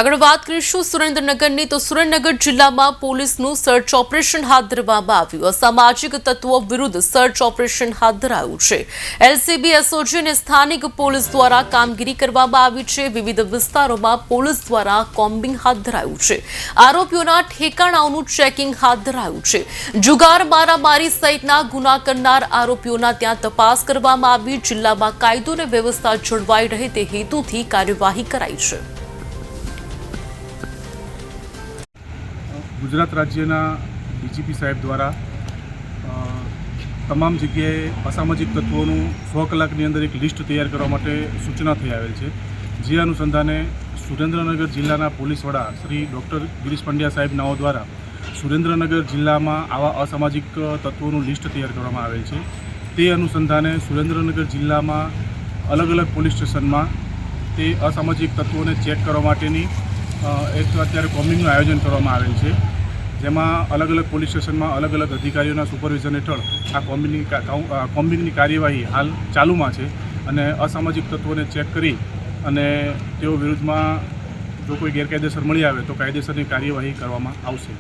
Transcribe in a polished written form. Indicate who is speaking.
Speaker 1: આગળ વાત કરીશું સુરેન્દ્રનગરની તો સુરેન્દ્રનગર જિલ્લામાં પોલીસનું સર્ચ ઓપરેશન હાથ ધરવામાં આવ્યું। અસામાજિક તત્વો વિરુદ્ધ સર્ચ ઓપરેશન હાથ ધરાયું છે। એલસીબી એસઓજી અને સ્થાનિક પોલીસ દ્વારા કામગીરી કરવામાં આવી છે। વિવિધ વિસ્તારોમાં પોલીસ દ્વારા કોમ્બિંગ હાથ ધરાયું છે। આરોપીઓના ઠેકાણાઓનું ચેકિંગ હાથ ધરાયું છે। જુગાર મારામારી સહિતના ગુના કરનાર આરોપીઓના ત્યાં તપાસ કરવામાં આવી। જિલ્લામાં કાયદો અને વ્યવસ્થા જળવાઈ રહે તે હેતુથી કાર્યવાહી કરાઈ છે।
Speaker 2: गुजरात राज्यना डीजीपी साहेब द्वारा तमाम जग्याए असामाजिक तत्वों 100 कलाकनी अंदर एक लिस्ट तैयार करवा माटे सूचना थई आवेल छे। जे अनुसंधाने सुरेन्द्रनगर जिल्लाना पोलीस वड़ा श्री डॉक्टर गिरीश पंड्या साहेब नाओ द्वारा सुरेन्द्रनगर जिल्ला में आवा असामाजिक तत्वों लिस्ट तैयार करवामां आवेल छे। ते अनुसंधाने सुरेन्द्रनगर जिल्ला में अलग अलग पोलीस स्टेशन में ते असामाजिक तत्वों ने चेक करवा माटेनी एक अत्यारे कोम्बिंगનું आयोजन કરવામાં આવેલ છે। જેમાં અલગ અલગ પોલીસ સ્ટેશનમાં અલગ અલગ અધિકારીઓના સુપરવિઝન હેઠળ આ કોમ્બિંગની કાર્યવાહી હાલ ચાલુમાં છે અને અસામાજિક તત્વોને ચેક કરી અને તેઓ વિરુદ્ધમાં જો કોઈ ગેરકાયદેસર મળી આવે તો કાયદેસરની કાર્યવાહી કરવામાં આવશે।